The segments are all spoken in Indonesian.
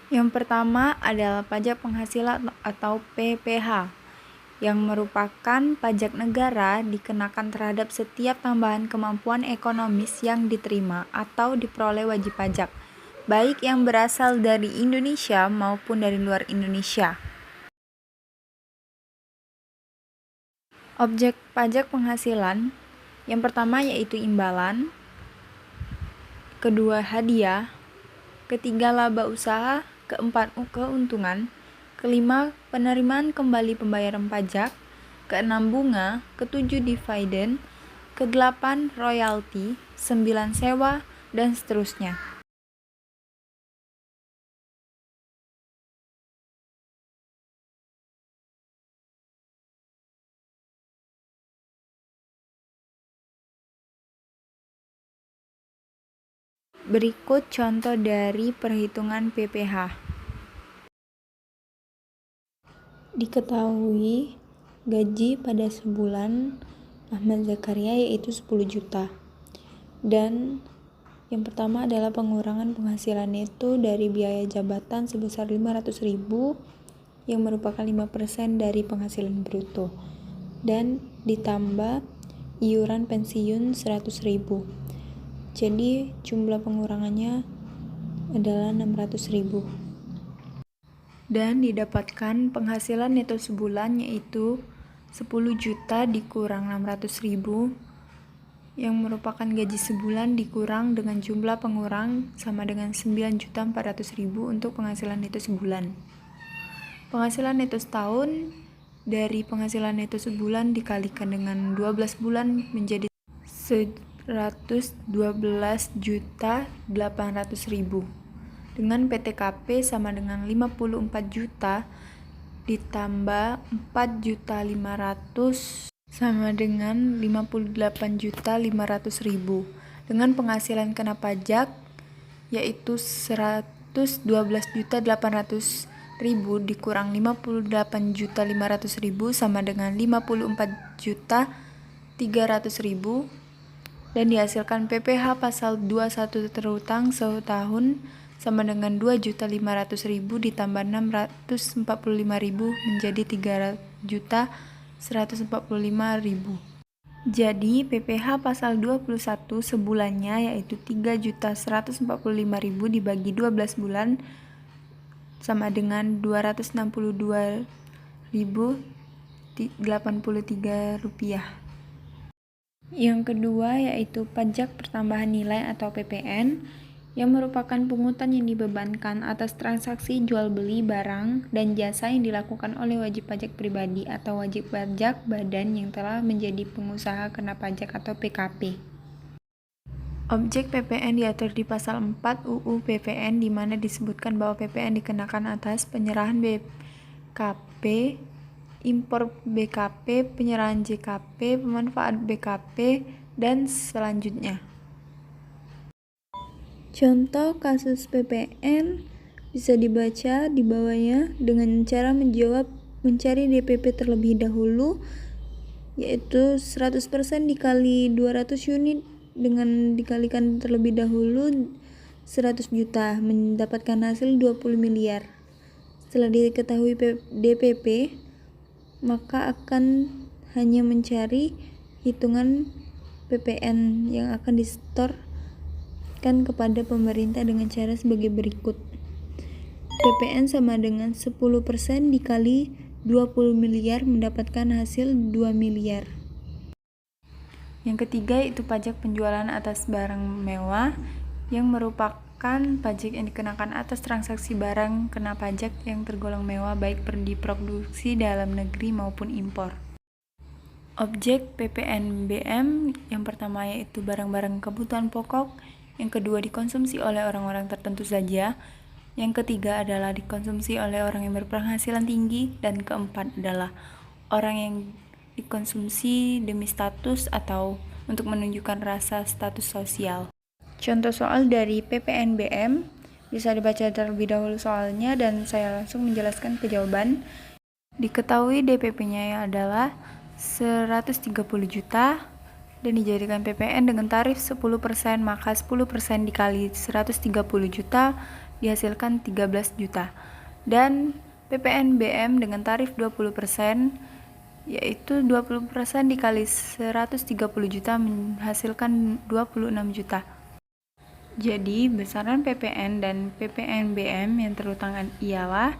Yang pertama adalah pajak penghasilan atau PPH, yang merupakan pajak negara dikenakan terhadap setiap tambahan kemampuan ekonomis yang diterima atau diperoleh wajib pajak, baik yang berasal dari Indonesia maupun dari luar Indonesia. Objek pajak penghasilan yang pertama yaitu imbalan, kedua hadiah, ketiga laba usaha, keempat keuntungan, kelima penerimaan kembali pembayaran pajak, keenam bunga, ketujuh dividen, kedelapan royalti, 9 sewa, dan seterusnya. Berikut contoh dari perhitungan PPH. Diketahui gaji pada sebulan Ahmad Zakaria yaitu 10 juta. Dan yang pertama adalah pengurangan penghasilan itu dari biaya jabatan sebesar 500.000 yang merupakan 5% dari penghasilan bruto. Dan ditambah iuran pensiun 100.000. Jadi jumlah pengurangannya adalah 600.000. Dan didapatkan penghasilan neto sebulan yaitu 10 juta dikurang 600.000 yang merupakan gaji sebulan dikurang dengan jumlah pengurang sama dengan 9.400.000 untuk penghasilan neto sebulan. Penghasilan neto setahun dari penghasilan neto sebulan dikalikan dengan 12 bulan menjadi 112.800.000 dengan PTKP sama dengan 54 juta ditambah 4.500.000 sama dengan 58.500.000 dengan penghasilan kena pajak yaitu 112.800.000 dikurang 58.500.000 sama dengan 54.300.000 dan dihasilkan PPH pasal 21 terutang setahun sama dengan 2.500.000 ditambah 645.000 menjadi 3.145.000. Jadi PPH pasal 21 sebulannya yaitu 3.145.000 dibagi 12 bulan sama dengan 262.083 rupiah. Yang kedua yaitu pajak pertambahan nilai atau PPN yang merupakan pungutan yang dibebankan atas transaksi jual beli barang dan jasa yang dilakukan oleh wajib pajak pribadi atau wajib pajak badan yang telah menjadi pengusaha kena pajak atau PKP. Objek PPN diatur di pasal 4 UU PPN di mana disebutkan bahwa PPN dikenakan atas penyerahan BKP, impor BKP, penyerahan JKP, pemanfaat BKP, dan selanjutnya. Contoh kasus PPN bisa dibaca di bawahnya dengan cara mencari DPP terlebih dahulu yaitu 100% dikali 200 unit dengan dikalikan terlebih dahulu 100 juta mendapatkan hasil 20 miliar. Setelah diketahui DPP maka akan hanya mencari hitungan PPN yang akan disetorkan kepada pemerintah dengan cara sebagai berikut. PPN sama dengan 10% dikali 20 miliar mendapatkan hasil 2 miliar. Yang ketiga itu pajak penjualan atas barang mewah yang merupakan pajak yang dikenakan atas transaksi barang kena pajak yang tergolong mewah baik diproduksi dalam negeri maupun impor. Objek PPNBM yang pertama yaitu barang-barang kebutuhan pokok, yang kedua dikonsumsi oleh orang-orang tertentu saja, yang ketiga adalah dikonsumsi oleh orang yang berpenghasilan tinggi, dan keempat adalah orang yang dikonsumsi demi status atau untuk menunjukkan rasa status sosial. Contoh soal dari PPNBM bisa dibaca terlebih dahulu soalnya dan saya langsung menjelaskan ke jawaban. Diketahui DPP-nya adalah 130 juta dan dijadikan PPN dengan tarif 10%, maka 10% dikali 130 juta dihasilkan 13 juta. Dan PPNBM dengan tarif 20%, yaitu 20% dikali 130 juta menghasilkan 26 juta. Jadi, besaran PPN dan PPNBM yang terutang ialah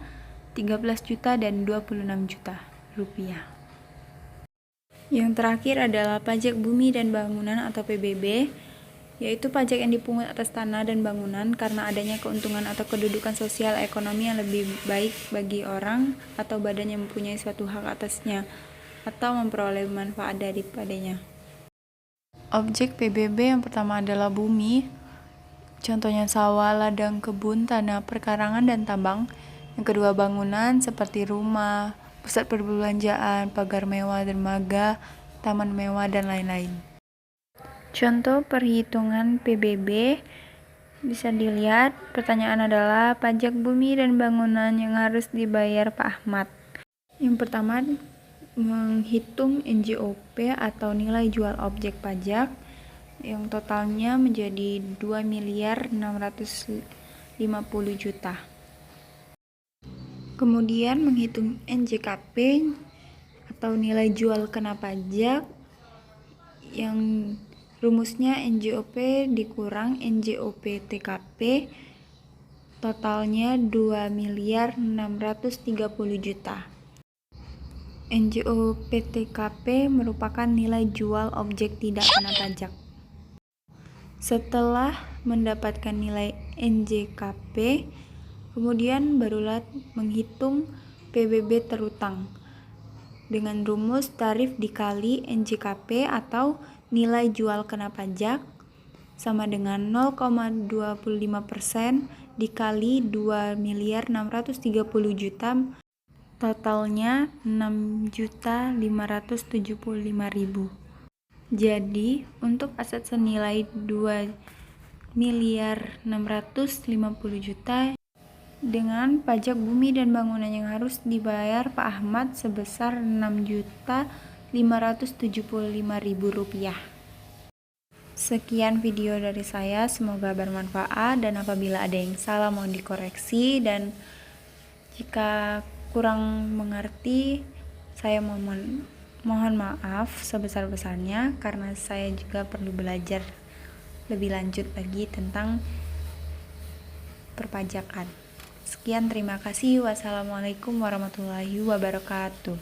13 juta dan 26 juta rupiah. Yang terakhir adalah pajak bumi dan bangunan atau PBB, yaitu pajak yang dipungut atas tanah dan bangunan karena adanya keuntungan atau kedudukan sosial ekonomi yang lebih baik bagi orang atau badan yang mempunyai suatu hak atasnya atau memperoleh manfaat daripadanya. Objek PBB yang pertama adalah bumi, contohnya sawah, ladang, kebun, tanah, perkarangan, dan tambang. Yang kedua bangunan seperti rumah, pusat perbelanjaan, pagar mewah, dermaga, taman mewah, dan lain-lain. Contoh perhitungan PBB bisa dilihat. Pertanyaan adalah pajak bumi dan bangunan yang harus dibayar Pak Ahmad. Yang pertama, menghitung NJOP atau nilai jual objek pajak yang totalnya menjadi 2.650.000.000. Kemudian menghitung NJKP atau nilai jual kena pajak yang rumusnya NJOP dikurang NJOP TKP, totalnya 2.630.000.000. NJOP TKP merupakan nilai jual objek tidak kena pajak. Setelah mendapatkan nilai NJKP, kemudian barulah menghitung PBB terutang dengan rumus tarif dikali NJKP atau nilai jual kena pajak sama dengan 0,25% dikali 2.630.000.000, totalnya 6.575.000. Jadi untuk aset senilai 2.650.000.000 dengan pajak bumi dan bangunan yang harus dibayar Pak Ahmad sebesar 6.575.000 rupiah. Sekian video dari saya, semoga bermanfaat, dan apabila ada yang salah mohon dikoreksi, dan jika kurang mengerti saya mohon maaf sebesar-besarnya karena saya juga perlu belajar lebih lanjut lagi tentang perpajakan. Sekian, terima kasih. Wassalamualaikum warahmatullahi wabarakatuh.